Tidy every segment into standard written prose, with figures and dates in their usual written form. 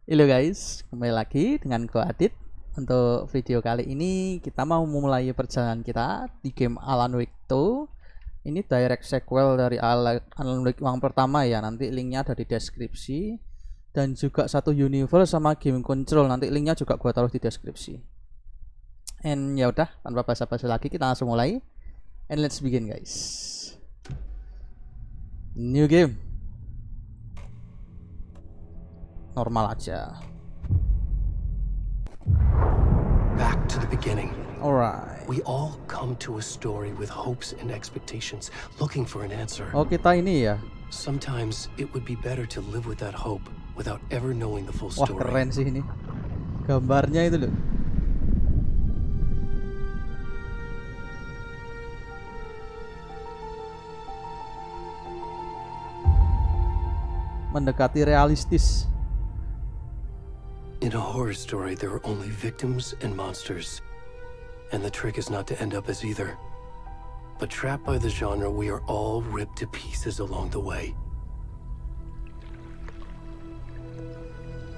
Halo guys, kembali lagi dengan Ko Adit. Untuk video kali ini kita mau memulai perjalanan kita di game Alan Wake 2. Ini direct sequel dari Alan Wake yang pertama ya. Nanti linknya ada di deskripsi. Dan juga satu universe sama game control. Nanti linknya juga gua taruh di deskripsi. And ya udah, tanpa basa-basi lagi kita langsung mulai. And let's begin guys. New game. Normal aja. Back to the beginning. Alright. We all come to a story with hopes and expectations, looking for an answer. Oh, kita ini ya. Sometimes it would be better to live with that hope without ever knowing the full Wah, story. keren sih ini. Gambarnya itu loh. Mendekati realistis. In a horror story, there are only victims and monsters. And the trick is not to end up as either. But trapped by the genre, we are all ripped to pieces along the way.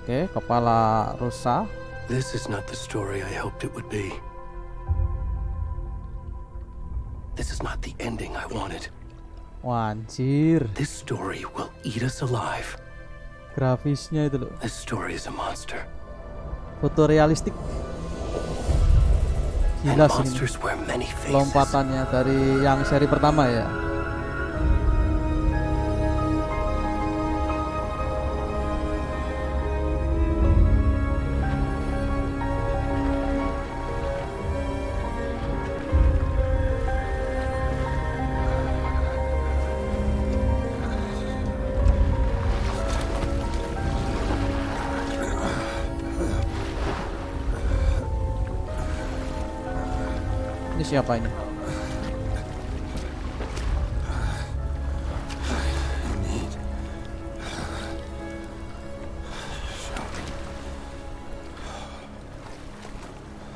Oke, kepala rusa. This is not the story I hoped it would be. This is not the ending I wanted. Wah, anjir. This story will eat us alive. Grafisnya itu loh. This story is a monster. Foto realistik. And Gila sih ini. monsters wear many faces. Lompatannya dari yang seri pertama ya. Ini siapa ini?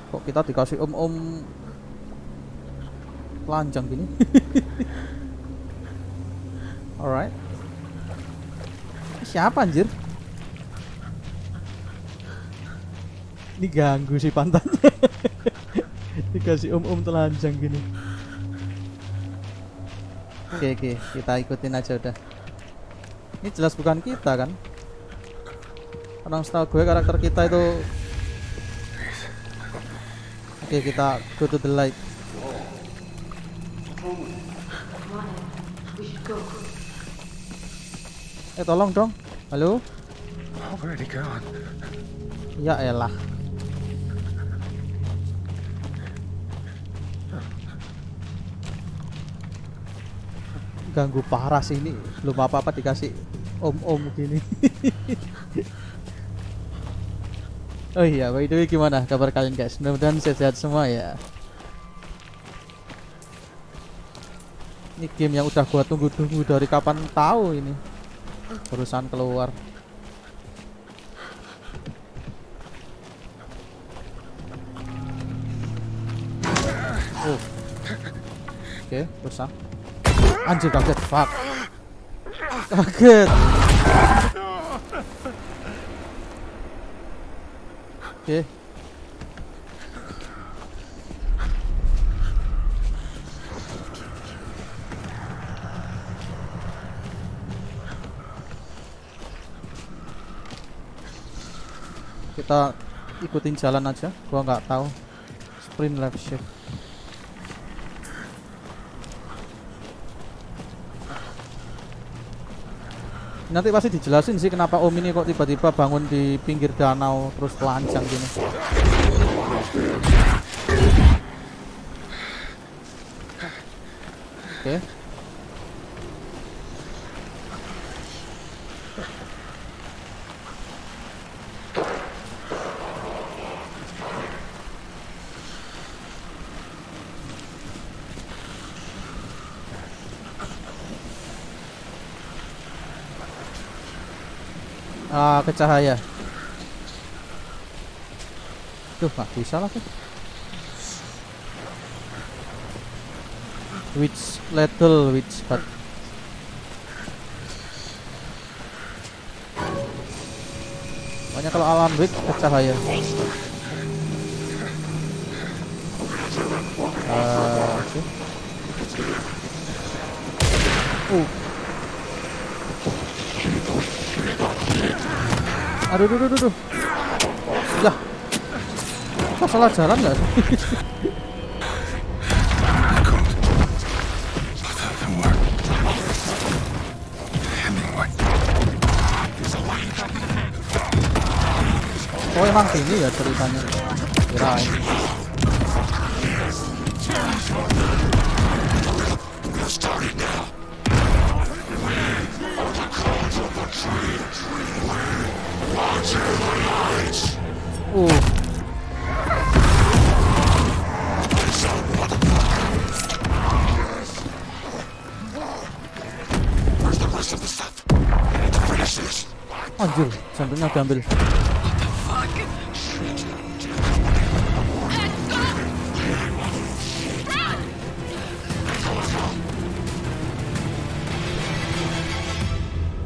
Kok kita dikasih om-om telanjang gini? Alright. Ini siapa anjir? Ini ganggu sih pantatnya. Dikasih om-om telanjang gini. Oke, kita ikutin aja udah. Ini jelas bukan kita kan? Karena setahu gue karakter kita itu. Oke, kita go to the light. Tolong dong. Halo? Already gone. Ya elah. Ganggu parah sih ini. Belum apa-apa dikasih om-om gini. Oh iya, by the way gimana kabar kalian guys? Mudah-mudahan sehat-sehat semua ya. Ini game yang udah gua tunggu-tunggu dari kapan tahu ini. Barusan keluar. Oh. Oke, rusak. Anjir, kaget, fuck. Kaget. Oke. Kita ikutin jalan aja. Gua nggak tahu. Sprint left shift. Nanti pasti dijelasin sih kenapa om ini kok tiba-tiba bangun di pinggir danau terus telanjang gini. Oke. Ke cahaya. Tuh, nggak bisa lah tuh. Which little which but Pokoknya kalau Alan Wake cahaya. Oke. Aduh, aduh. Lah, salah jalan nggak? Oh, emang sini ya ceritanya. Kirain. Anjir, jantungnya diambil.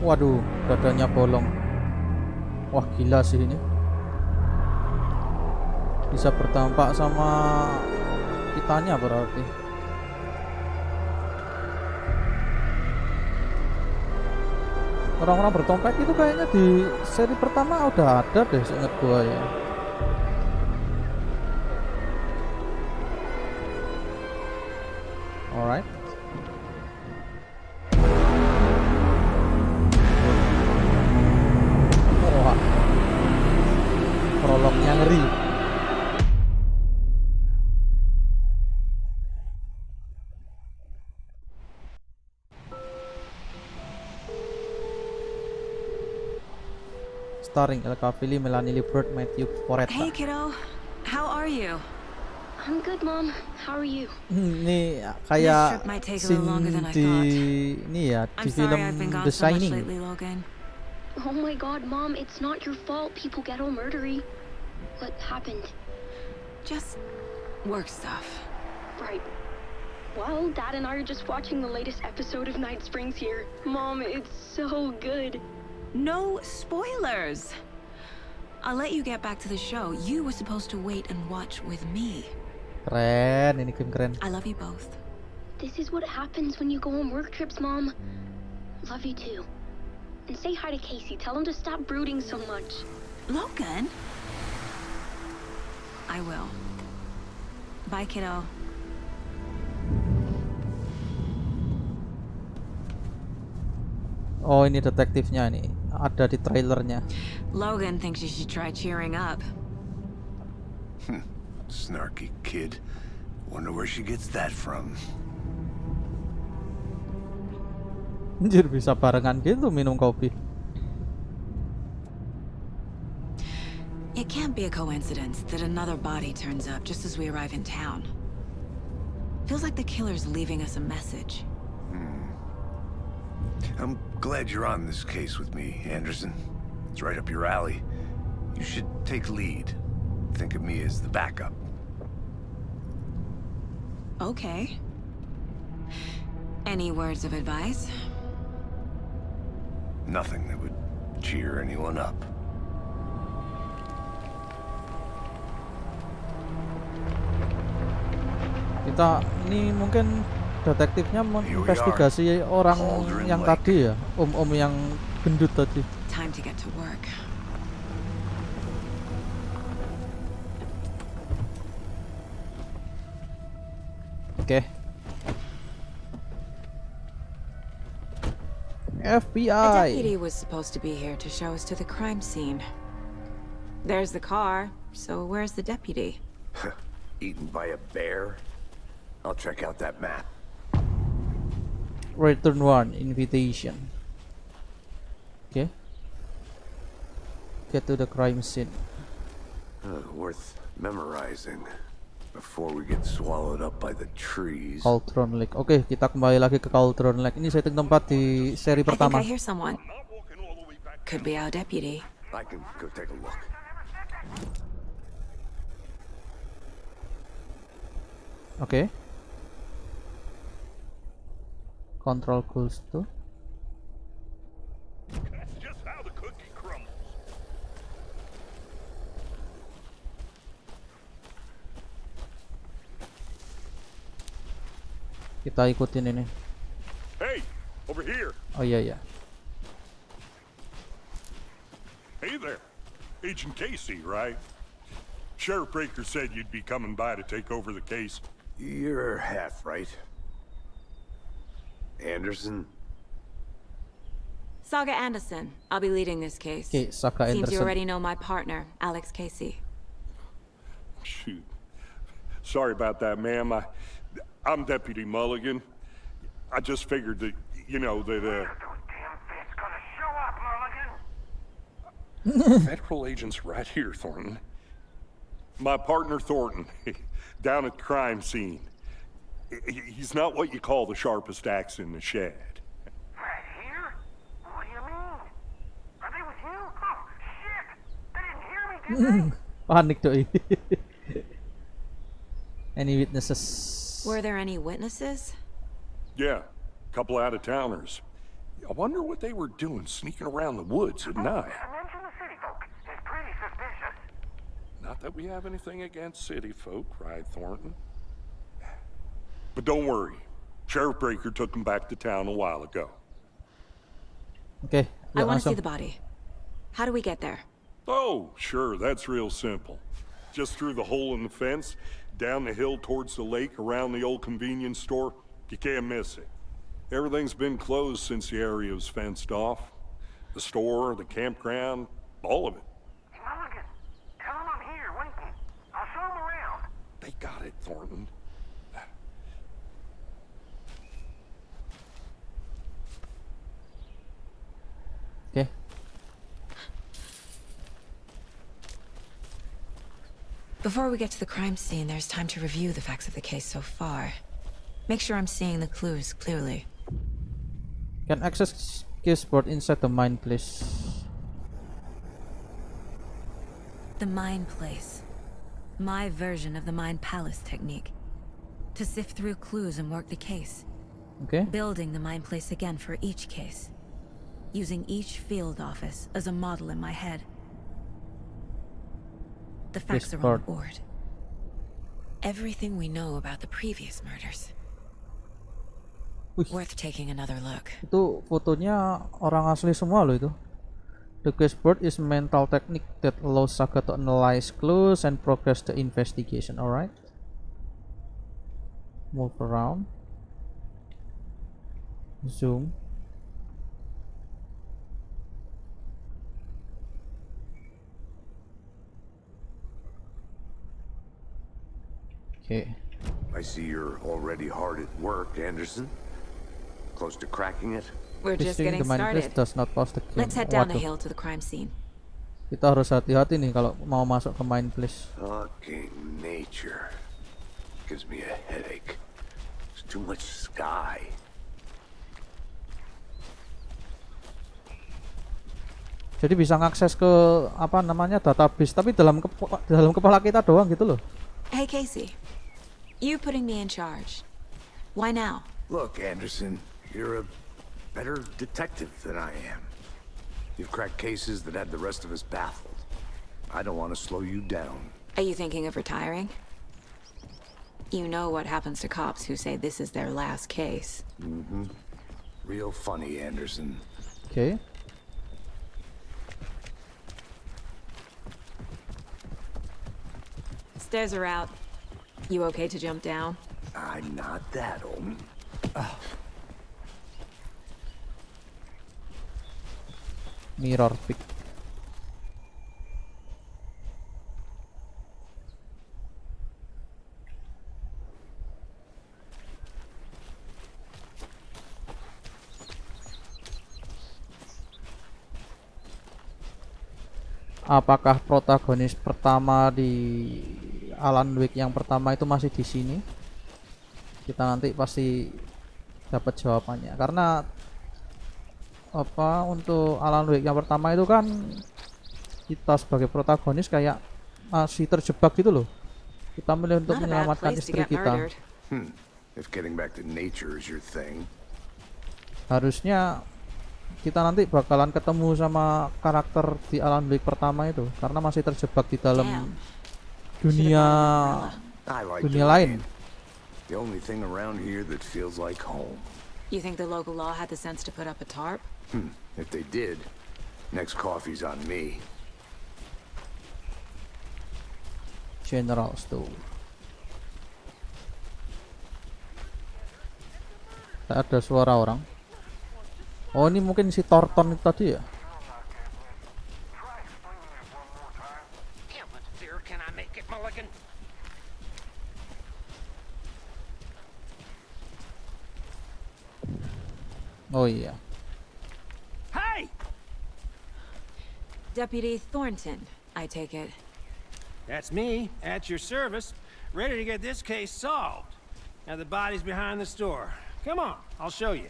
Waduh, dadanya bolong. Wah, gila sih ini. Bisa berdampak sama kitanya berarti. Orang-orang bertopeng itu kayaknya di seri pertama udah ada deh, seingat gua ya. Alright. Wah, prolognya ngeri. Starring El Kafili, Melanie Liburd, Matthew Poretta. Hey kiddo, how are you? I'm good, Mom. How are you? Ini This kayak trip might take a scene little longer than I di thought. ini ya, di I'm film sorry I've been gone The so much Shining. lately, Logan. Oh my God, Mom, it's not your fault. People get all murdery. What happened? Just work stuff. Right. Well, Dad and I are just watching the latest episode of Night Springs here. Mom, it's so good. No spoilers. I'll let you get back to the show. You were supposed to wait and watch with me. Keren, ini game keren. I love you both. This is what happens when you go on work trips, Mom. Love you too. And say hi to Casey. Tell him to stop brooding so much. Logan? I will. Bye, kiddo. Oh, ini detektifnya nih. Ada di trailernya. Logan thinks you should try cheering up. Snarky kid. Wonder where she gets that from. Anjir, bisa barengan gitu minum kopi. It can't be a coincidence that another body turns up just as we arrive in town. Feels like the killer's leaving us a message. I'm glad you're on this case with me, Anderson. It's right up your alley. You should take lead. Think of me as the backup. Okay. Any words of advice? Nothing that would cheer anyone up. Kita ini mungkin detektifnya menginvestigasi orang yang tadi ya, om-om yang gendut tadi. Time to get to work. Oke. A FBI. deputy was supposed to be here to show us to the crime scene. There's the car, so where's the deputy? Eaten by a bear? I'll check out that map. Return 1 invitation. Okay. Get to the crime scene. Worth memorizing before we get swallowed up by the trees. Cauldron Lake. Oke, kita kembali lagi ke Cauldron Lake. Ini setting tempat di seri I think pertama. I hear someone. Could be our deputy. I can go take a look. Oke. Control goes to. That's just how the cookie crumbles. Kita ikutin ini. Hey, over here. Oh iya iya. Hey there. Agent Casey, right? Sheriff Breaker said you'd be coming by to take over the case. You're half right. Anderson? Saga Anderson. I'll be leading this case. Oke, Saga Seems you Anderson. already know my partner, Alex Casey. Shoot. Sorry about that, ma'am. I'm Deputy Mulligan. I just figured that, you know, that, Those damn feds gonna show up, Mulligan. federal agents right here, Thornton. My partner, Thornton, down at the crime scene. He's not what you call the sharpest axe in the shed. Right here? What do you mean? Are they with you? Oh, shit! They didn't hear me, did they? Panik doi. Any witnesses? Were there any witnesses? Yeah, a couple out-of-towners. I wonder what they were doing sneaking around the woods at night. Mention the city folk. It's pretty suspicious. Not that we have anything against city folk, right, Thornton? But don't worry. Sheriff Breaker took them back to town a while ago. Oke, I yuk want to see langsung. the body. How do we get there? Oh, sure, that's real simple. Just through the hole in the fence, down the hill towards the lake, around the old convenience store. You can't miss it. Everything's been closed since the area was fenced off. The store, the campground, all of it. Mulligan, tell them I'm here waiting. I'll show them around. They got it, Thornton. Oke. Before we get to the crime scene, there's time to review the facts of the case so far. Make sure I'm seeing the clues clearly. Can access keyboard inside the mine, please. The Mind Place. My version of the Mind Palace technique. To sift through clues and work the case. Oke. Building the Mind Place again for each case. Using each field office as a model in my head. The facts are on the Discord. board. Everything we know about the previous murders. Wih, Worth taking another look. itu fotonya orang asli semua loh itu. The keyboard is mental technique that allows Saga to analyze clues and progress the investigation. Alright. Move around. Zoom. Okay. I see you're already hard at work, Anderson. Close to cracking it? We're just Visiting getting the mine place started. does not pause the game. Let's head down the Waduh. hill to the crime scene. Kita harus hati-hati nih kalau mau masuk ke mine place. Fucking nature. Gives me a headache. There's too much sky. Jadi bisa ngakses ke apa namanya database, tapi dalam kepala kita doang gitu loh. Hey, Casey. You putting me in charge. Why now? Look, Anderson, you're a better detective than I am. You've cracked cases that had the rest of us baffled. I don't want to slow you down. Are you thinking of retiring? You know what happens to cops who say this is their last case. Real funny, Anderson. Oke. Stairs are out. You okay to jump down? I'm not that old. Mirror pick. Apakah protagonis pertama di Alan Wake yang pertama itu masih di sini? Kita nanti pasti dapat jawabannya. Karena apa untuk Alan Wake yang pertama itu kan kita sebagai protagonis kayak masih terjebak gitu loh. Kita milih untuk Not a bad menyelamatkan place to istri get kita. murdered. If getting back to nature is your thing. Harusnya kita nanti bakalan ketemu sama karakter di Alan Wake pertama itu karena masih terjebak di dalam Damn. dunia I like dunia your lain. game. The only thing around here that feels like home. You think the local law had the sense to put up a tarp? If they did, next coffee's on me. General Store. Tak ada suara orang. Oh, ini mungkin si Thornton itu tadi ya. Try explaining it one more time. Yeah, but dear, can I make it, Mulligan? Oh iya. Hey! Deputy Thornton, I take it. That's me, at your service, ready to get this case solved. Now the body's behind the store. Come on, I'll show you.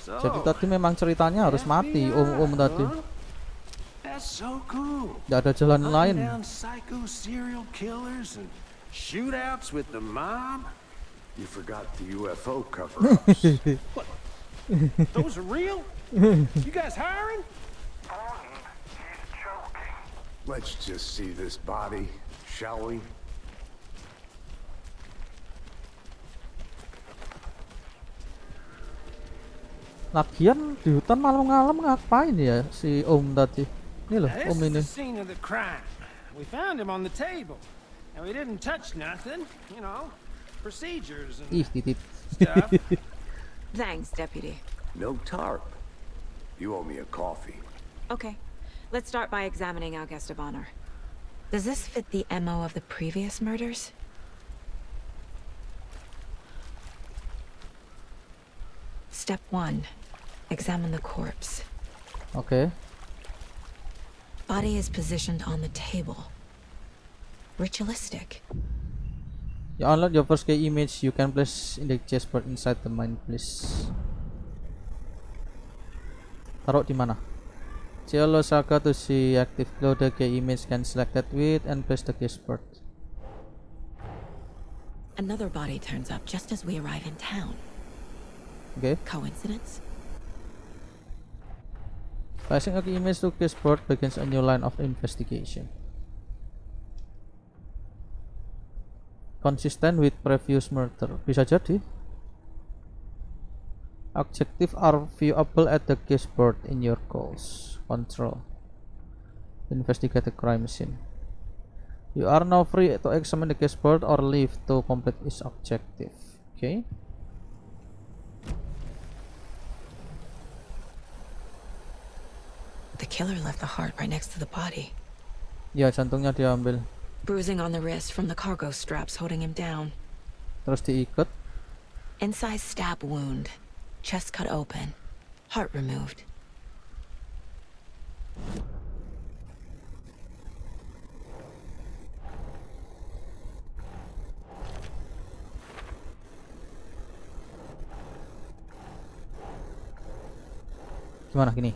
So, Jadi tadi memang ceritanya harus mati om tadi. that's so cool. Nggak ada jalan lain. Hunting down psycho serial killers and shootouts with the mob. You forgot the UFO cover-ups. Those are real? You guys hiring? Thornton, he's choking. Let's just see this body, shall we? Lagian di hutan malam-malam ngapain ya si om tadi? Ini loh Now, om this is ini. the scene of the crime. We found him on the table. And we didn't touch nothing, you know, procedures and Ih titip. stuff. Thanks, Deputy. No tarp. You owe me a coffee. Okay, let's start by examining our guest of honor. Does this fit the MO of the previous murders? Step 1. Examine the corpse. Oke. Body is positioned on the table. Ritualistic. You unlock your first key image. You can place in the chessboard inside the mind, please. Taruh di mana? Cielo Saga to see active glow the key image can select that with and place the chessboard. Another body turns up just as we arrive in town. Oke. Coincidence? Placing a key image to chessboard begins a new line of investigation. Consistent with previous murder. Bisa jadi. Objectives are viewable at the chessboard in your goals. Control. Investigate the crime scene. You are now free to examine the chessboard or leave to complete its objective. Okay. The killer left the heart right next to the body. Ya, jantungnya diambil. Bruising on the wrist from the cargo straps holding him down. Terus diikat. Incised stab wound. Chest cut open. Heart removed. Gimana gini?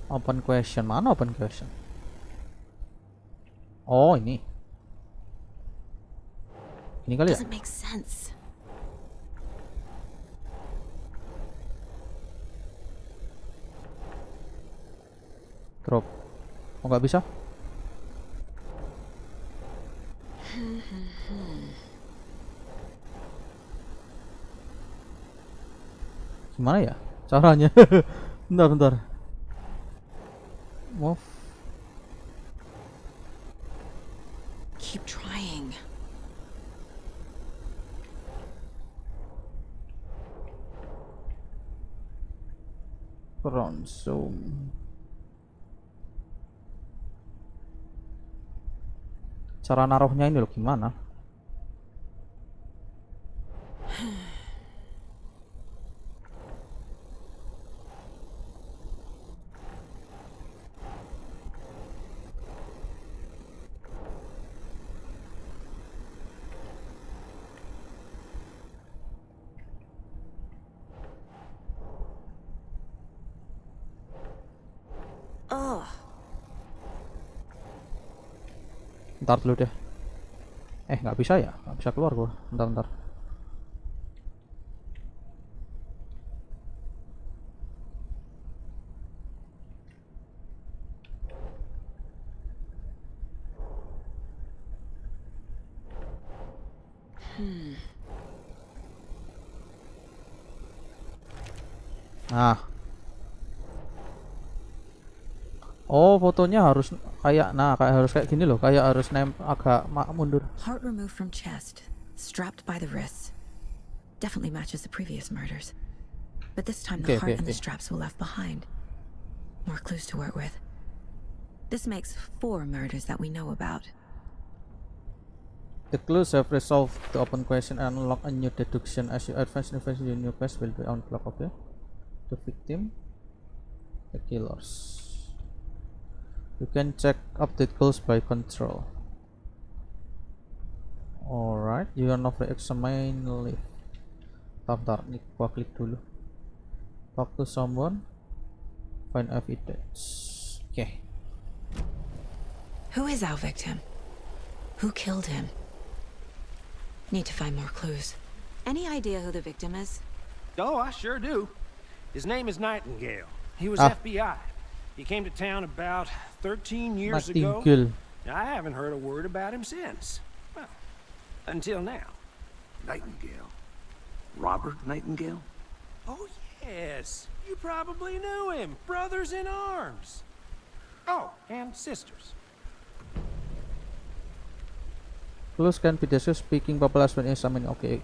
Open question. Mana open question? Oh, ini. Ini kali ya? Doesn't make sense. Drop. Oh, nggak bisa? Gimana ya caranya? Bentar. Move. Keep trying. Front zoom. Cara naruhnya ini loh gimana? Ugh. Ntar dulu deh. Nggak bisa ya? Nggak bisa keluar gua. Bentar. Nah. Oh, fotonya harus kayak harus kayak gini loh, kayak harus agak mundur. Heart removed from chest, strapped by the wrists. Definitely matches the previous murders. But this time the heart and the straps were left behind. More clues to work with. This makes 4 murders that we know about. The clues have resolved the open question and unlock a new deduction. As you advance investigation, your quest will be unlocked. Okay. The victim, the killers. You can check update goals by control. Alright, you are not examine live. Bentar, nih gua klik dulu. Talk to someone. Find evidence. Okay. Who is our victim? Who killed him? Need to find more clues. Any idea who the victim is? Oh, I sure do. His name is Nightingale. He was FBI. He came to town about 13 years ago. I haven't heard a word about him since. Well, until now. Nightingale? Robert Nightingale? Oh, yes. You probably knew him. Brothers in arms. Oh, and sisters. Clues can be discussed speaking popular when examining. Okay.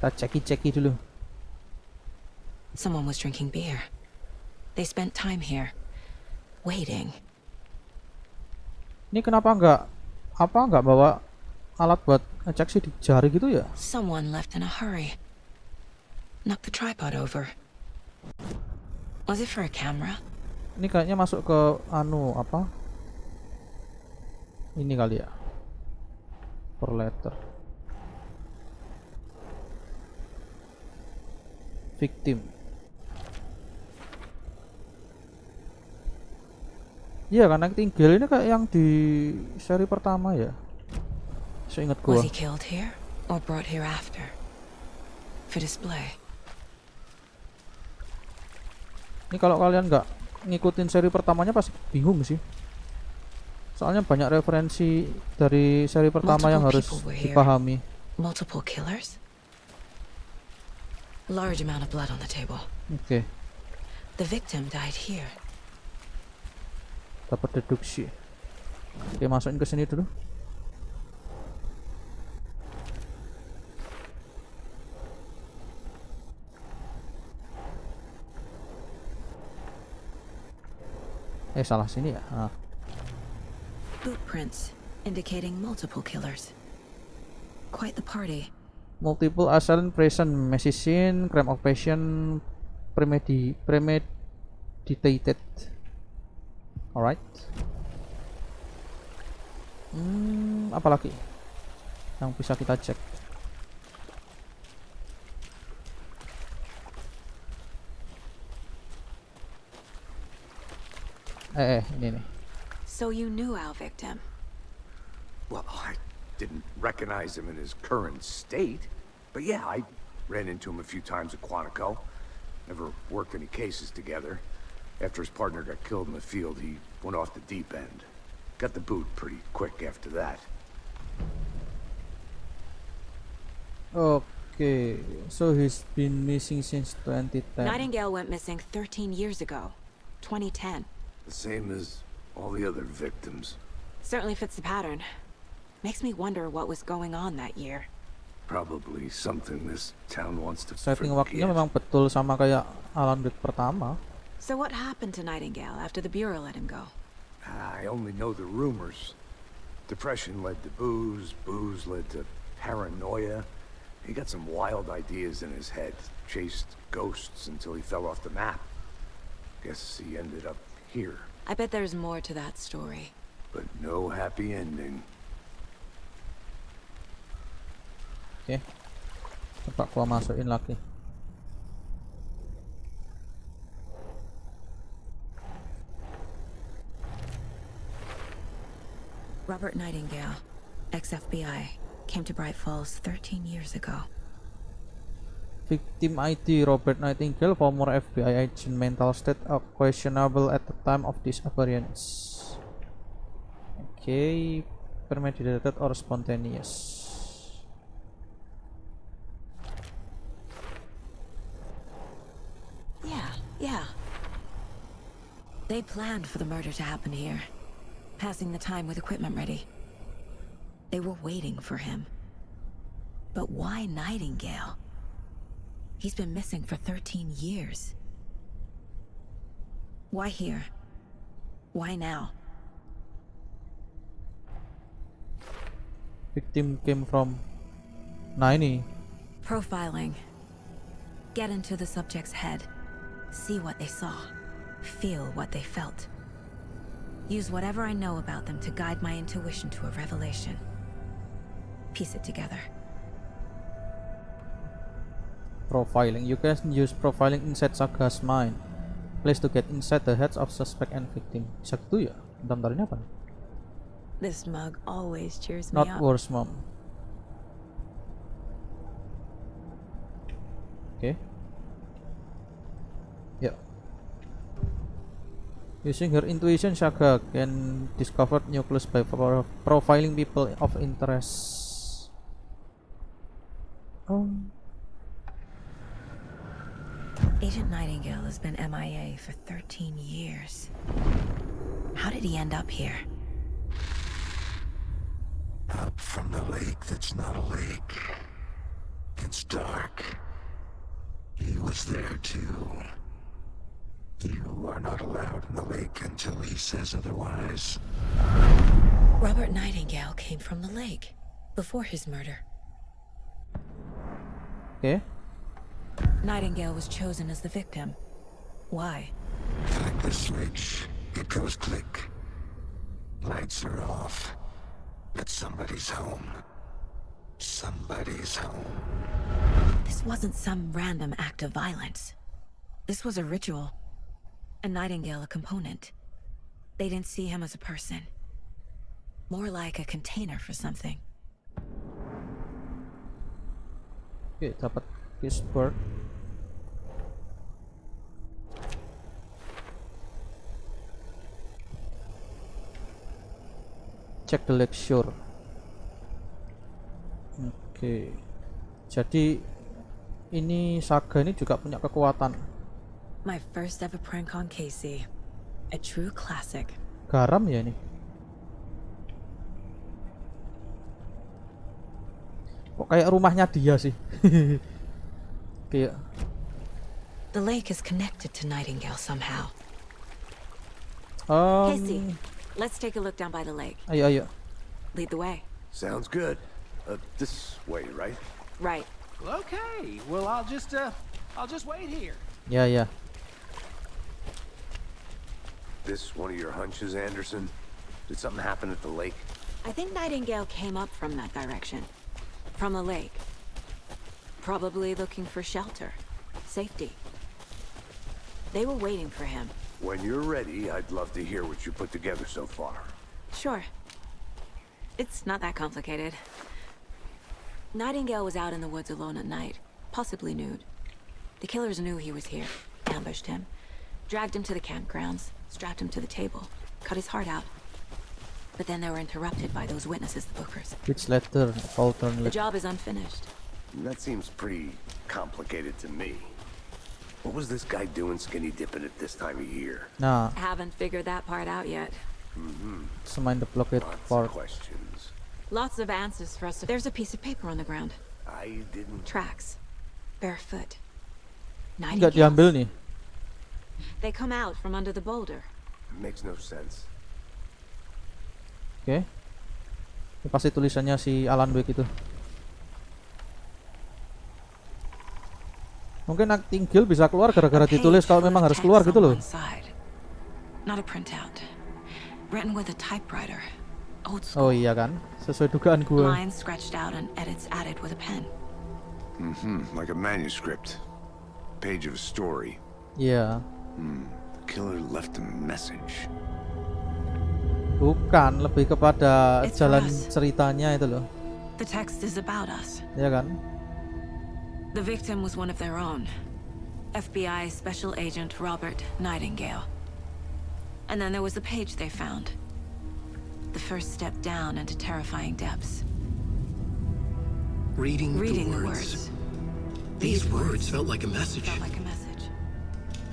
Kita ceki dulu. Someone was drinking beer. They spent time here, waiting. Ini kenapa nggak bawa alat buat ngecek sih di jari gitu ya? Someone left in a hurry. Knocked the tripod over. Was it for a camera? Ini kayaknya masuk ke ini kali ya. Per letter. Victim. Iya, karena tinggal ini kayak yang di seri pertama ya. Seingat gua. Was he killed here or brought here after? For display. Ini kalau kalian nggak ngikutin seri pertamanya pasti bingung sih. Soalnya banyak referensi dari seri pertama yang harus dipahami. Multiple killers? Large amount of blood on the table. Oke. The victim died here. Dapat deduksi. Oke, masukin ke sini dulu. Salah sini ya. Footprints indicating multiple killers. Quite the party. Multiple assailant present, medicine, crime occupation, premeditated. Alright. Apalagi yang bisa kita cek? Ini nih. So you knew our victim? Well, I didn't recognize him in his current state. But yeah, I ran into him a few times at Quantico. Never worked any cases together. After his partner got killed in the field, he went off the deep end. Got the boot pretty quick after that. Okay, so he's been missing since 2010. Nightingale went missing 13 years ago. 2010. The same as all the other victims. Certainly fits the pattern. Makes me wonder what was going on that year. Probably something this town wants to Setting forget. waktunya memang betul sama kayak Alan Wake pertama. So what happened to Nightingale after the Bureau let him go? I only know the rumors. Depression led to booze, booze led to paranoia. He got some wild ideas in his head, chased ghosts until he fell off the map. Guess he ended up here. I bet there's more to that story. But no happy ending. Oke. Coba gua masukin lagi. Robert Nightingale, ex-FBI, came to Bright Falls 13 years ago. Victim ID Robert Nightingale, former FBI agent, mental state questionable at the time of disappearance. Okay, premeditated or spontaneous. Yeah. They planned for the murder to happen here, passing the time with equipment ready. They were waiting for him. But why Nightingale? He's been missing for 13 years. Why here? Why now? Victim came from 90. Profiling. Get into the subject's head. See what they saw. Feel what they felt. Use whatever I know about them to guide my intuition to a revelation. Piece it together. Profiling. You can use profiling inside Saga's mind. Place to get inside the heads of suspect and victim. Bisa gitu ya? Bentar ini apa? This mug always cheers me Not up. worse, mom. Okay. Yeah. Using her intuition, Saga can discover new clues by profiling people of interest. Agent Nightingale has been MIA for 13 years. How did he end up here? Up from the lake that's not a lake. It's dark. He was there too. You are not allowed in the lake until he says otherwise. Robert Nightingale came from the lake before his murder. Okay. Nightingale was chosen as the victim. Why? Flick the switch. It goes click. Lights are off. But somebody's home. Somebody's home. This wasn't some random act of violence. This was a ritual. And Nightingale a component. They didn't see him as a person. More like a container for something. Okay, dapat Pittsburgh. Check the lake shore. Oke. Jadi ini Saga ini juga punya kekuatan. My first ever prank on Casey. A true classic. Garam ya ini. Kok kayak rumahnya dia sih. Kayak The lake is connected to Nightingale somehow. Casey, let's take a look down by the lake. Ayo. Lead the way. Sounds good. This way, right? Right. Okay. Well, I'll just wait here. Ya. This one of your hunches, Anderson? Did something happen at the lake? I think Nightingale came up from that direction. From the lake. Probably looking for shelter. Safety. They were waiting for him. When you're ready, I'd love to hear what you put together so far. Sure. It's not that complicated. Nightingale was out in the woods alone at night, possibly nude. The killers knew he was here, ambushed him, dragged him to the campgrounds, strapped him to the table, cut his heart out. But then they were interrupted by those witnesses, the Bookers. Which letter? The job is unfinished. That seems pretty complicated to me. What was this guy doing skinny dipping at this time of year? Nah, Haven't figured that part out yet. semain the blockade Lots part. of questions. Lots of answers for us. There's a piece of paper on the ground. I didn't... Tracks. Barefoot. Enggak diambil nih. They come out from under the boulder. Makes no sense. Oke. Ini pasti tulisannya si Alan Wake itu. Mungkin Nightingale bisa keluar gara-gara ditulis kalau memang harus keluar gitu loh. Not a printout. Written with a typewriter. Old Oh school. iya kan, sesuai dugaan gue. Lines scratched out and edits added with a pen. Like a manuscript. Page of a story. Iya. The killer left a message. Bukan, lebih kepada It's jalan for us. ceritanya itu loh. The text is about us. Ya kan? The victim was one of their own. FBI Special Agent Robert Nightingale. And then there was the page they found. The first step down into terrifying depths. Reading the the words. These words felt like a message. Felt like a message.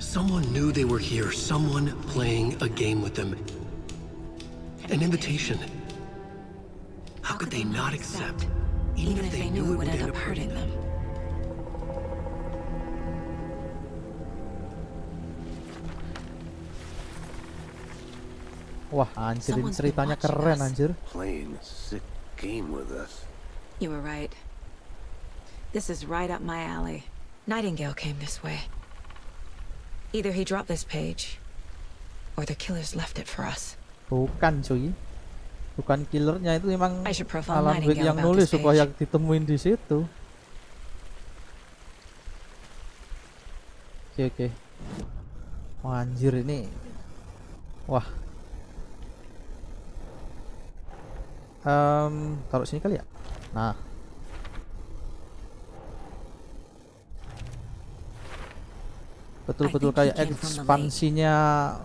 Someone knew they were here, someone playing a game with them. An invitation. How could they not accept, even if they knew it would end up hurting them? Wah, anjir, ini ceritanya keren anjir. Playing a sick game with us. You were right. This is right up my alley. Nightingale came this way. Either he dropped this page, or the killers left it for us. Bukan cuy, bukan killernya, itu memang I should profile Alan Wake Nightingale yang about nulis this supaya page. ditemuin di situ. Oke. Wah, anjir ini. Wah. Taruh sini kali ya. Nah. Betul-betul kayak ekspansinya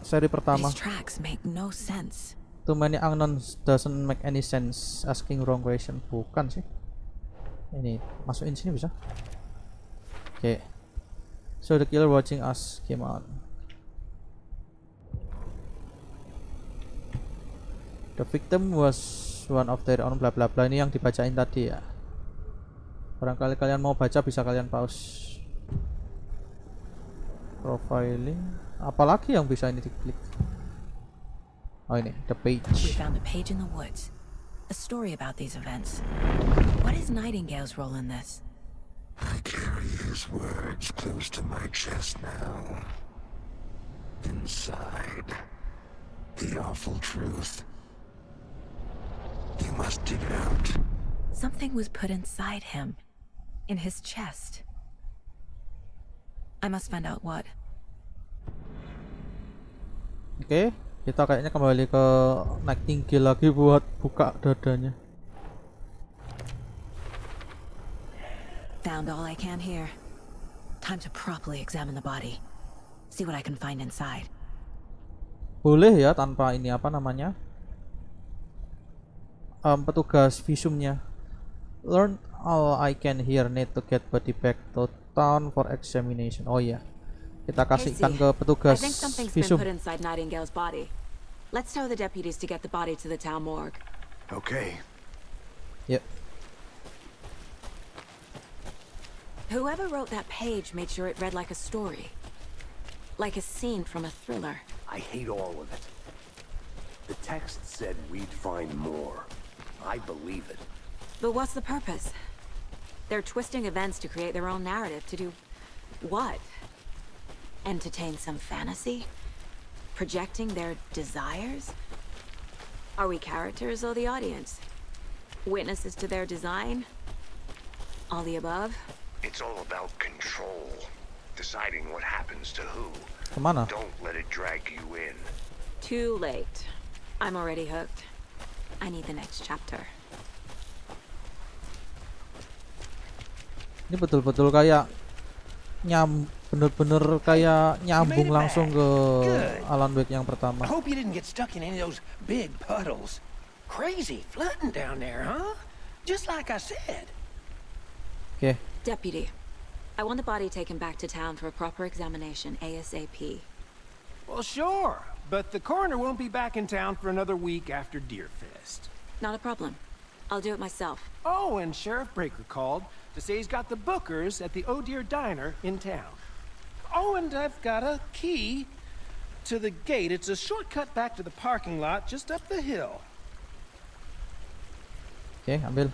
seri pertama. These tracks make no sense. Too many unknowns doesn't make any sense. Asking wrong question. Bukan sih. Ini masukin sini bisa. Oke. So the killer watching us came on. The victim was one of their own bla bla bla. Ini yang dibacain tadi ya. Barangkali kalian mau baca bisa kalian pause. Profiling. Apalagi yang bisa ini diklik? Oh ini, the page. We found a page in the woods. A story about these events. What is Nightingale's role in this? I carry his words close to my chest now. Inside, the awful truth. You must dig it out. Something was put inside him. In his chest. I must find out what. Oke, kita kayaknya kembali ke Nightingale lagi buat buka dadanya. Found all I can here. Time to properly examine the body. See what I can find inside. Boleh ya tanpa ini apa namanya? Petugas visumnya. Learn all I can here, need to get body back to town for examination. Oh iya. Kita kasihkan ke petugas I think something's visum. been put inside Nightingale's body. Let's tell the deputies to get the body to the town morgue. Okay. Yep. Whoever wrote that page made sure it read like a story. Like a scene from a thriller. I hate all of it. The text said we'd find more. I believe it. But what's the purpose? They're twisting events to create their own narrative. To do what? Entertain some fantasy? Projecting their desires? Are we characters or the audience? Witnesses to their design? All the above? It's all about control. Deciding what happens to who. Kemana? Don't let it drag you in. Too late. I'm already hooked. I need the next chapter. Ini betul-betul kayak bener-bener kayak nyambung langsung ke Alan Wake yang pertama. I hope you didn't get stuck in any of those big puddles. Crazy flooding down there, huh? Just like I said. Okay. Deputy, I want the body taken back to town for a proper examination ASAP. Well, sure, but the coroner won't be back in town for another week after Deerfest. Not a problem. I'll do it myself. Oh, and Sheriff Breaker called to say he's got the bookers at the Oh Dear Diner in town. Oh, and I've got a key to the gate. It's a shortcut back to the parking lot just up the hill. Okay, ambil.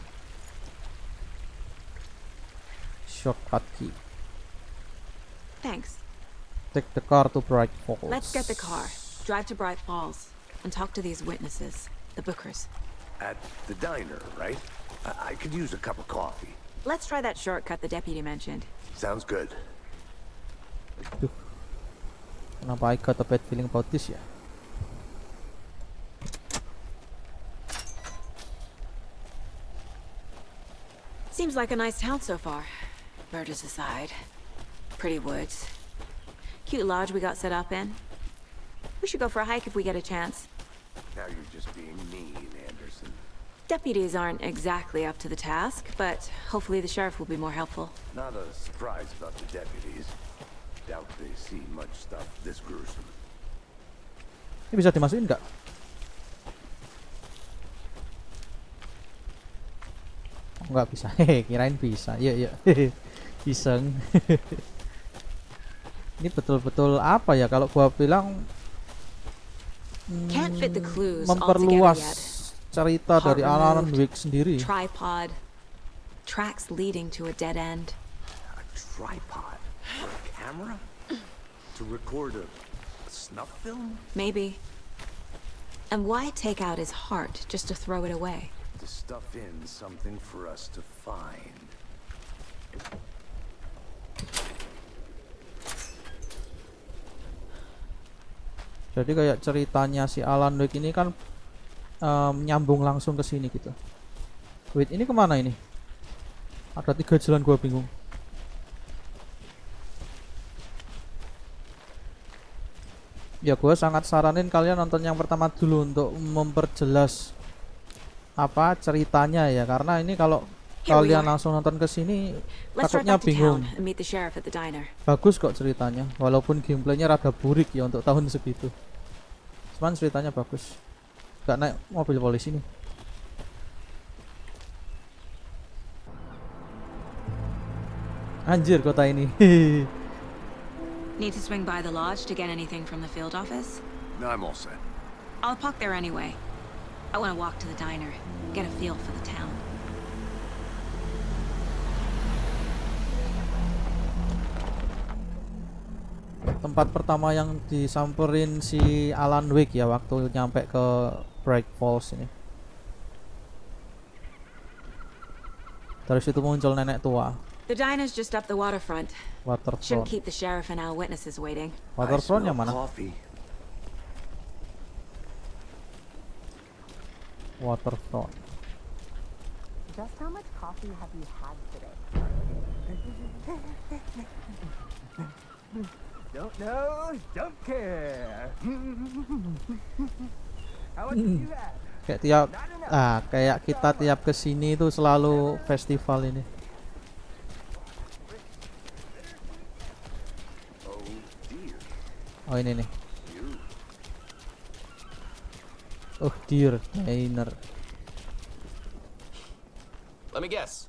Shortcut key. Thanks. Take the car to Bright Falls. Let's get the car, drive to Bright Falls, and talk to these witnesses, the bookers. At the diner, right? I could use a cup of coffee. Let's try that shortcut the deputy mentioned. Sounds good. Duh. Kenapa I got a bad feeling about this ya? Seems like a nice town so far. Murders aside. Pretty woods. Cute lodge we got set up in. We should go for a hike if we get a chance. Now you're just being mean, Anderson. Deputies aren't exactly up to the task, but hopefully the sheriff will be more helpful. Not a surprise about the deputies. Doubt they see much stuff this gruesome. Ini bisa dimasukin nggak? Oh, nggak bisa. Hehe, kirain bisa. Iya. Iseng. Ini betul-betul apa ya kalau gua bilang Can't fit the clues all memperluas together yet. cerita dari Heart Alan removed, Wake sendiri. Tripod, tracks leading to a dead end. A tripod for a camera? To record a snuff film? Maybe. And why take out his heart just to throw it away? To stuff in something for us to find. Jadi kayak ceritanya si Alan Wake ini kan nyambung langsung ke sini gitu. Wait, ini kemana ini? Ada 3 jalan, gua bingung. Ya gua sangat saranin kalian nonton yang pertama dulu untuk memperjelas apa ceritanya ya, karena ini kalau kalian langsung nonton ke sini takutnya bingung. Bagus kok ceritanya, walaupun gameplaynya rada burik ya untuk tahun segitu. Cuman ceritanya bagus. Gak naik mobil polisi nih. Anjir kota ini. Need to swing by the lodge to get anything from the field office? No, I'm all set. I'll park there anyway. I want to walk to the diner, get a feel for the town. Tempat pertama yang disamperin si Alan Wake ya waktu nyampe ke Bright Falls ini. Dari situ muncul nenek tua. The diner's just up the waterfront. Waterfront. Shouldn't keep the sheriff and our witnesses waiting. Waterfront yang mana? Coffee. Waterfront. Just how much coffee have you had today? Don't know, don't care. How much have you had? Kayak kita tiap kesini itu selalu festival ini. Oh ini nih. Oh dear, diner. Let me guess.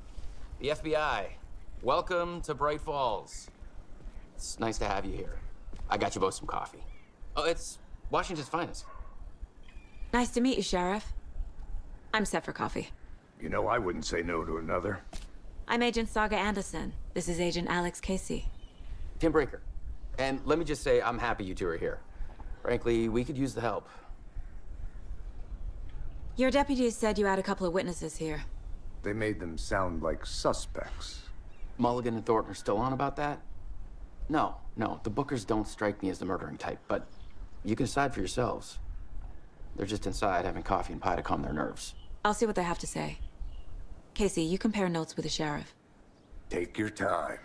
The FBI. Welcome to Bright Falls. It's nice to have you here. I got you both some coffee. Oh, it's Washington's finest. Nice to meet you, Sheriff. I'm set for coffee. You know, I wouldn't say no to another. I'm Agent Saga Anderson. This is Agent Alex Casey. Tim Brinker. And let me just say, I'm happy you two are here. Frankly, we could use the help. Your deputies said you had a couple of witnesses here. They made them sound like suspects. Mulligan and Thornton are still on about that? No, the Bookers don't strike me as the murdering type, but you can decide for yourselves. They're just inside having coffee and pie to calm their nerves. I'll see what they have to say. Casey, you compare notes with the sheriff. Take your time.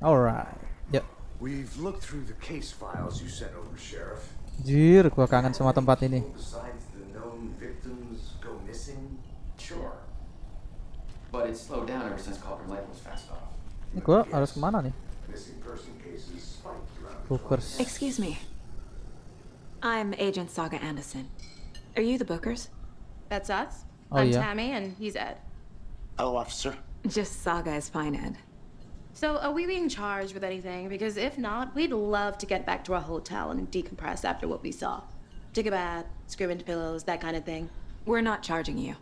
Alright, yuk. We've looked through the case files you sent over, Sheriff. Jir, gua kangen sama tempat ini. Besides the known victims go missing? Sure. But it's slowed down ever since Calder Lake was fast off. Ini gua harus kemana nih? Missing person cases spiked around. Bookers. Excuse me. I'm Agent Saga Anderson. Are you the Bookers? That's us. Oh, I'm yeah. Tammy, and he's Ed. Hello, officer. Just Saga is fine, Ed. So, are we being charged with anything? Because if not, we'd love to get back to our hotel and decompress after what we saw. Take a bath, scream into pillows, that kind of thing. We're not charging you.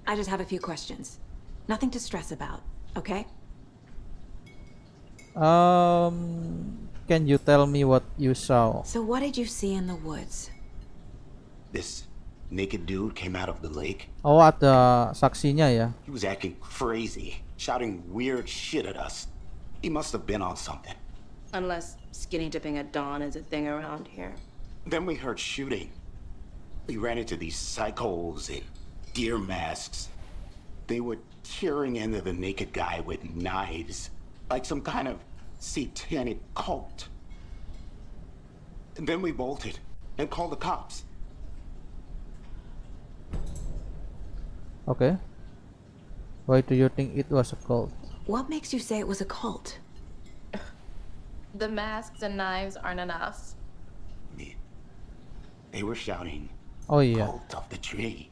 I just have a few questions. Nothing to stress about, okay? Can you tell me what you saw? So what did you see in the woods? This naked dude came out of the lake. Oh, ada saksinya ya. He was acting crazy, shouting weird shit at us. He must have been on something. Unless skinny dipping at dawn is a thing around here. Then we heard shooting. We ran into these psychos in deer masks. They were tearing into the naked guy with knives, like some kind of satanic cult. And then we bolted and called the cops. Okay. Why do you think it was a cult? What makes you say it was a cult? The masks and knives aren't enough. They were shouting, Oh yeah. Cult of the tree.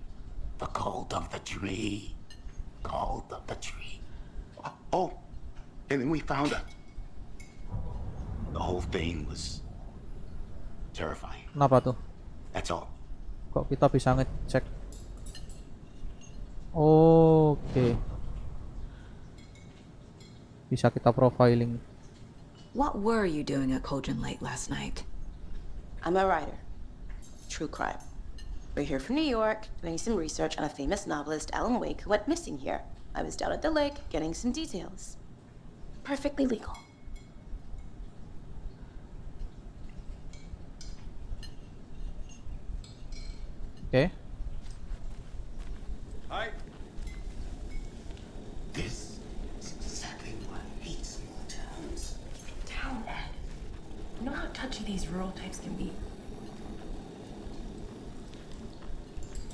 The cult of the tree. Cult of the tree. Oh, and then we found her. The whole thing was terrifying. Kenapa tuh? That's all. Kok kita bisa ngecek? Oke. Bisa kita profiling. What were you doing at Cauldron Lake last night? I'm a writer. True crime. We're here from New York, doing some research on a famous novelist, Alan Wake, who went missing here. I was down at the lake, getting some details. Perfectly legal. Okay. Hi. This is exactly what I hate small towns. Town, Ed. You know how touchy these rural types can be.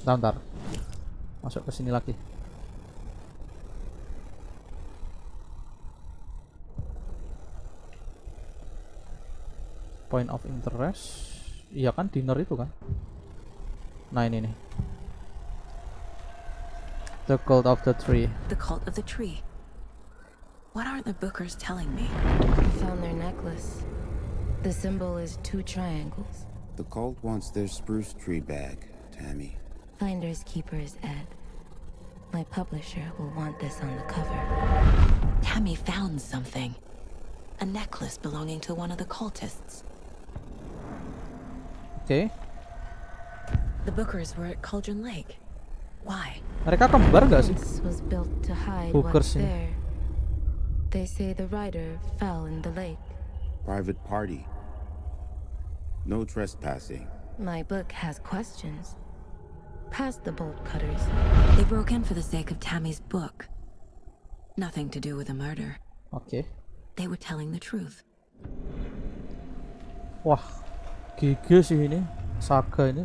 Bentar. Masuk ke sini lagi. Point of interest. Iya kan, dinner itu kan. Nah ini nih. The cult of the tree. The cult of the tree. What aren't the bookers telling me? I found their necklace. The symbol is 2 triangles. The cult wants their spruce tree back, Tammy. Finders keepers, Ed. My publisher will want this on the cover. Tammy found something. A necklace belonging to one of the cultists. Okay. The bookers were at Cauldron Lake. Why? Mereka kembar gak sih? This was built to hide Bookers what's ini. there. They say the rider fell in the lake. Private party. No trespassing. My book has questions. Past the bolt cutters. They broke in for the sake of Tammy's book. Nothing to do with a murder. Okay. They were telling the truth. Wah, gigi sih ini. Saga ini.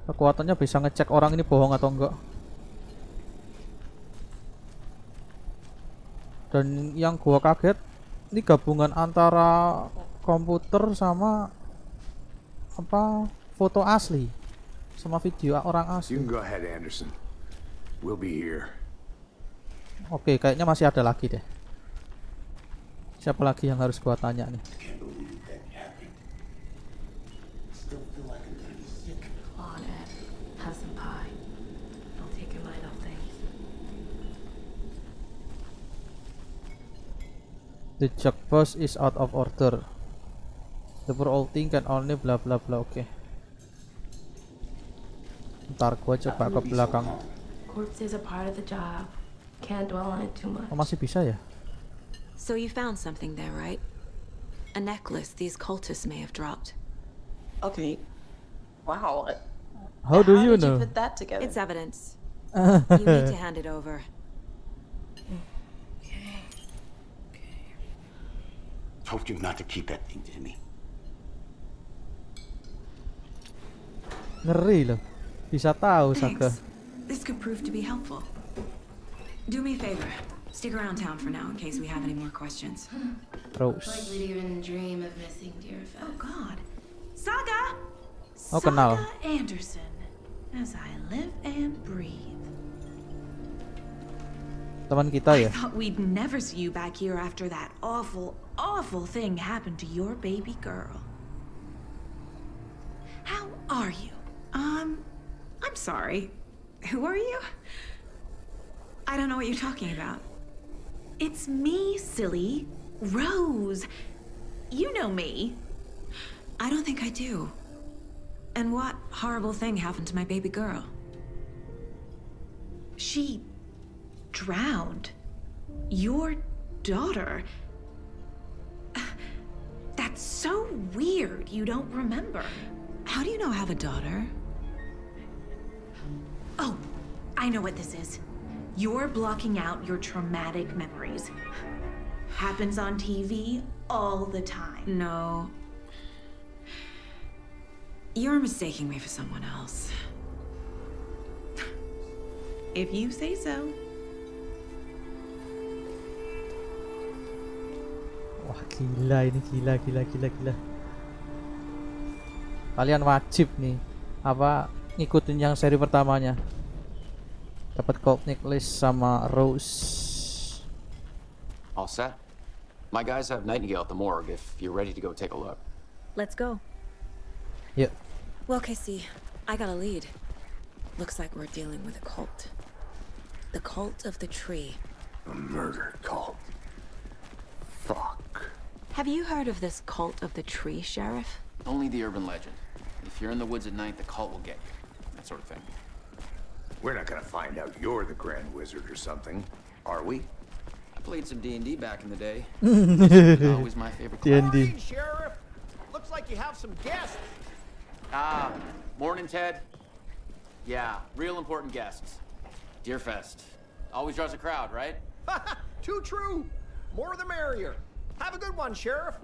Kekuatannya bisa ngecek orang ini bohong atau enggak. Dan yang gua kaget, ini gabungan antara komputer sama apa foto asli sama video orang asli. You can go ahead, Anderson. We'll be here. Oke, kayaknya masih ada lagi deh. Siapa lagi yang harus gua tanya nih? Have some pie. I'll take your mind off things. The jug box is out of order. The poor old thing can only bla bla bla. Oke. Ntar gua coba ke belakang. Corpses are part of the job. Can't dwell on it too much. Oh, masih bisa ya? So you found something there, right? A necklace these cultists may have dropped. Okay. Wow. How do you did know? you put that together? It's evidence. You need to hand it over. Told you not to keep that thing, Timmy. Ngeri loh. Bisa tahu Saga. Thanks. This could prove to be helpful. Do me a favor. Stick around town for now in case we have any more questions. Rose. Like we'd even dream of missing dear Fez. Oh God. Saga! Oh, kenal. Saga Anderson. As I live and breathe. Teman kita ya. I thought we'd never see you back here after that awful, awful thing happened to your baby girl. How are you? I'm sorry. Who are you? I don't know what you're talking about. It's me, silly. Rose. You know me. I don't think I do. And what horrible thing happened to my baby girl? She drowned. Your daughter. That's so weird you don't remember. How do you know I have a daughter? Oh, I know what this is. You're blocking out your traumatic memories. Happens on TV all the time. No. You're mistaking me for someone else. If you say so. Wah, gila ini, gila. Kalian wajib nih ngikutin yang seri pertamanya. Dapat gold necklace sama Rose. All set? My guys have Nightingale at the morgue if you're ready to go take a look. Let's go. Yuk. Well, Casey, I got a lead. Looks like we're dealing with a cult. The cult of the tree. A murder cult. Fuck. Have you heard of this cult of the tree, Sheriff? Only the urban legend. If you're in the woods at night, the cult will get you. That sort of thing. We're not gonna find out you're the Grand Wizard or something, are we? I played some D&D back in the day. Always my favorite D&D. class. Morning, Sheriff. Looks like you have some guests. Morning, Ted. Yeah, real important guests. Deerfest. Always draws a crowd, right? Too true. More the merrier. Have a good one, Sheriff.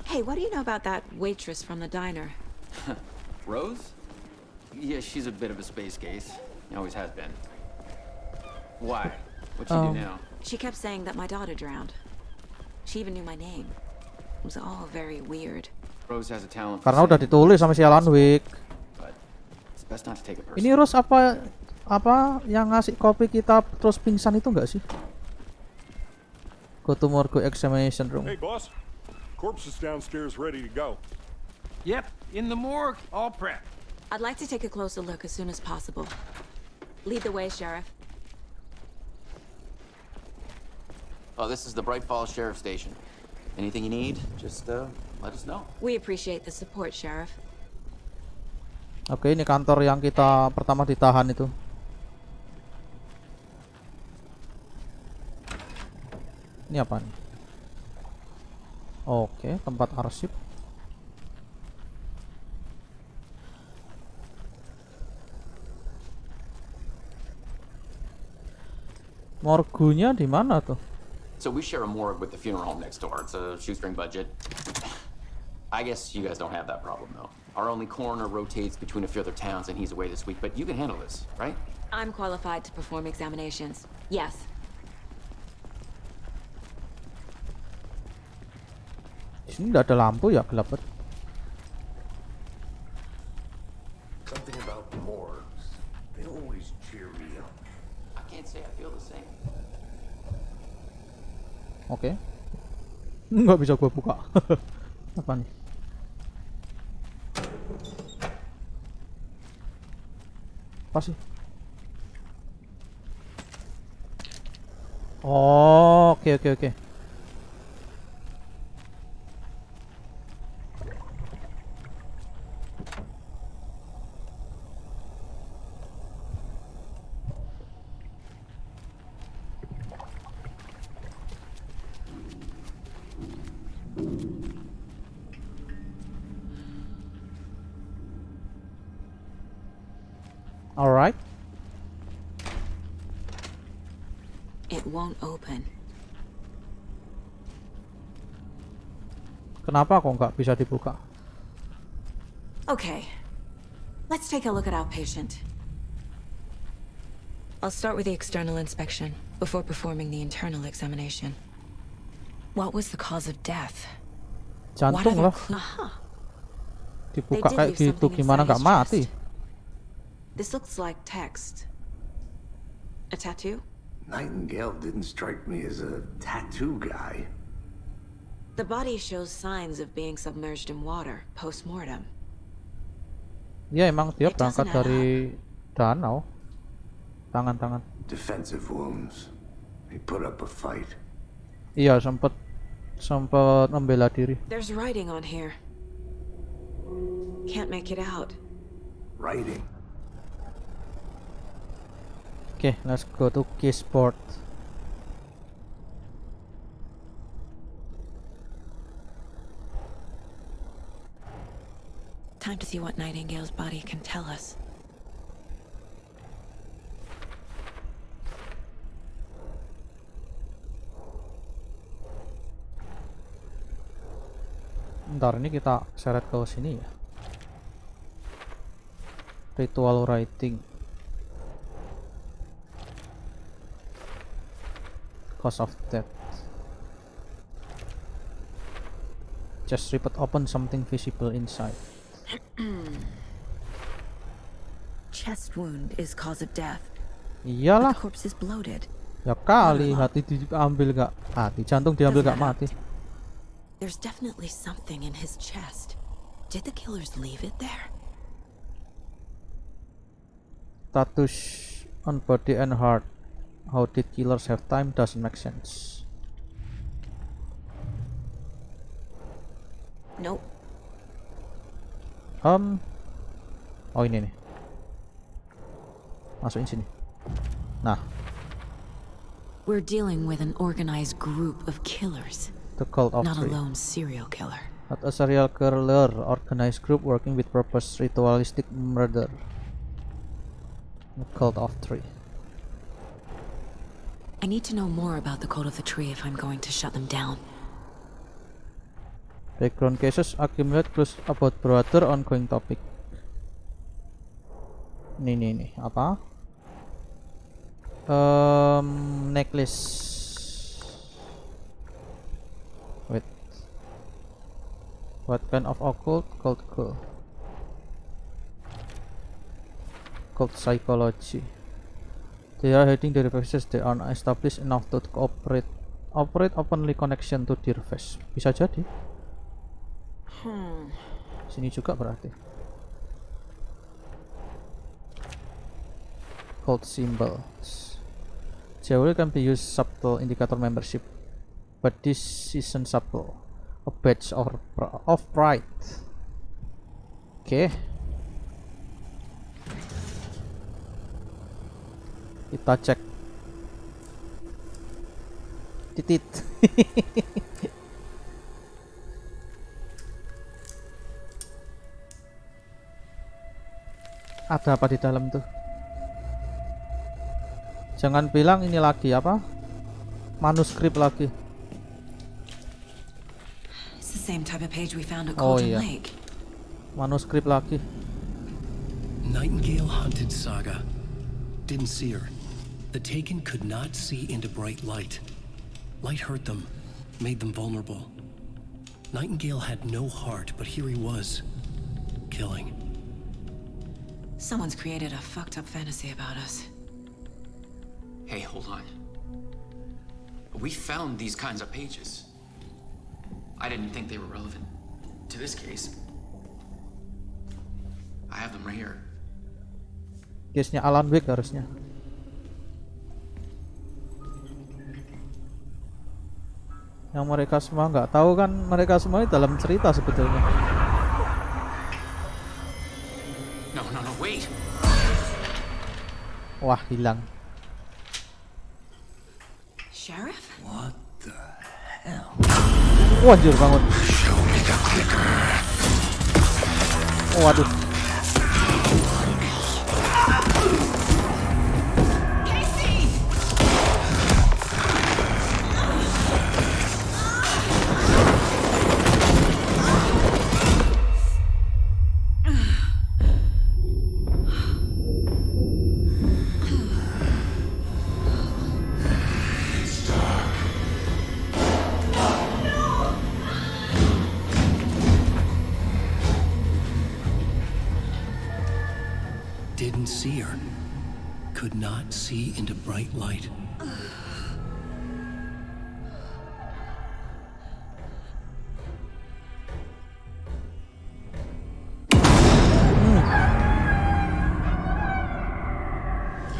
Hey, what do you know about that waitress from the diner? Rose? Yeah, she's a bit of a space case. Always has been. Why? What'd she do now? She kept saying that my daughter drowned. She even knew my name. It was all very weird. Rose has a talent. Karena udah ditulis sama si Alan Wake. But it's best not to take it personally. Ini Rose apa yang ngasih kopi kita terus pingsan itu enggak sih? Go to morgue examination room. Hey, boss. Corpse is downstairs ready to go. Yep, in the morgue, all prepped. I'd like to take a closer look as soon as possible. Lead the way, Sheriff. Oh, this is the Bright Falls Sheriff Station. Anything you need, just let us know. We appreciate the support, Sheriff. Oke, ini kantor yang kita pertama ditahan itu. Ini apa nih? Oke, tempat arsip. Morgunya di mana tuh? So we share a morgue with the funeral home next door. It's a shoestring budget. I guess you guys don't have that problem, though. Our only coroner rotates between a few other towns, and he's away this week. But you can handle this, right? I'm qualified to perform examinations. Yes. Di sini nggak ada lampu ya, gelap banget. Something about morgues. They always cheer me up. I can't say I feel the same. Oke. Nggak bisa gue buka. Apa nih? Apa sih? Oh, oke. Alright. It won't open. Kenapa kok nggak bisa dibuka? Okay. Let's take a look at our patient. I'll start with the external inspection before performing the internal examination. What was the cause of death? Jantung lah. Dibuka kayak gitu gimana nggak mati? This looks like text. A tattoo? Nightingale didn't strike me as a tattoo guy. The body shows signs of being submerged in water post-mortem. Ya emang dia berangkat dari danau. Tangan. Defensive wounds. He put up a fight. Iya, sempat membela diri. There's writing on here. Can't make it out. Writing? Okay, let's go to Keysport. Time to see what Nightingale's body can tell us. Ntar ini kita seret ke sini ya. Ritual writing. Cause of death. Just rip it open, something visible inside. Chest wound is cause of death. Iyalah. The corpse is bloated. Ya kali hati diambil gak mati, jantung diambil gak mati. There's definitely something in his chest. Did the killers leave it there? Status on body and heart. How did killers have time? Doesn't make sense. Nope. Oh ini nih. Masukin sini. Nah. We're dealing with an organized group of killers. The cult of not a three. lone serial killer. Not a serial killer, organized group working with purpose, ritualistic murder. The cult of three. I need to know more about the code of the tree if I'm going to shut them down. Background cases accumulate clues about brother ongoing topic. Nih apa? Necklace. Wait. What kind of occult? Cult girl. Cult psychology. They are hiding their faces. They are not established enough to operate openly connection to their face. Bisa jadi. Sini juga berarti. Cult symbols. Jewelry can be used subtle indicator membership, but this isn't subtle. A badge of pride. Oke. Kita cek. Titit. Ada apa di dalam tuh? Jangan bilang ini lagi apa? Manuskrip lagi. It's the same type of page we found at Oh Colton iya. Lake. Manuskrip lagi. Nightingale hunted Saga. Didn't see her. The Taken could not see into bright light. Light hurt them, made them vulnerable. Nightingale had no heart, but here he was, killing. Someone's created a fucked up fantasy about us. Hey, hold on. We found these kinds of pages. I didn't think they were relevant to this case. I have them right here. Case-nya Alan Wake harusnya. Yang mereka semua nggak tahu kan, mereka semua ini dalam cerita sebetulnya. No, wait. Wah, hilang. Sheriff? What the hell? Waduh, bangun. Waduh. Didn't see her. Could not see into bright light.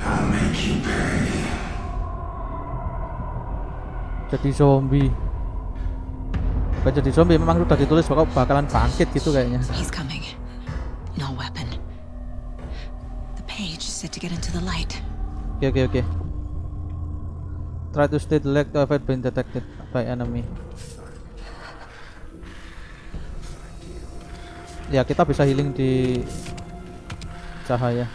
I'll make you pay. Jadi zombie. Bukan jadi zombie, memang udah ditulis bakalan bangkit gitu kayaknya. He's coming. No weapon. The page is set to get into the light. Oke. Try to stay the leg to avoid being detected by enemy. Ya, kita bisa healing di cahaya.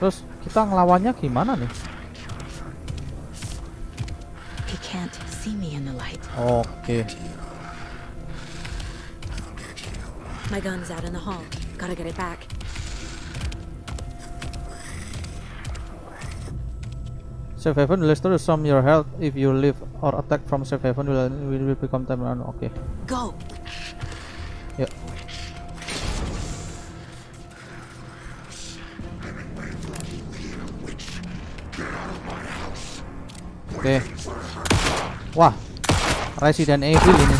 Terus kita ngelawannya gimana nih? He can't see me in the light. Oke. My gun's out in the hall. Gotta get it back. Safe haven will restore some your health if you leave or attack from safe haven will become temporary. Okay. Go. Yuk. Oke. Wah, Resident Evil ini.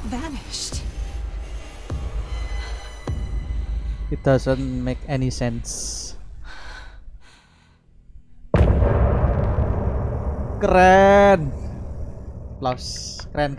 Vanished. It doesn't make any sense. Keren. Applause. Keren.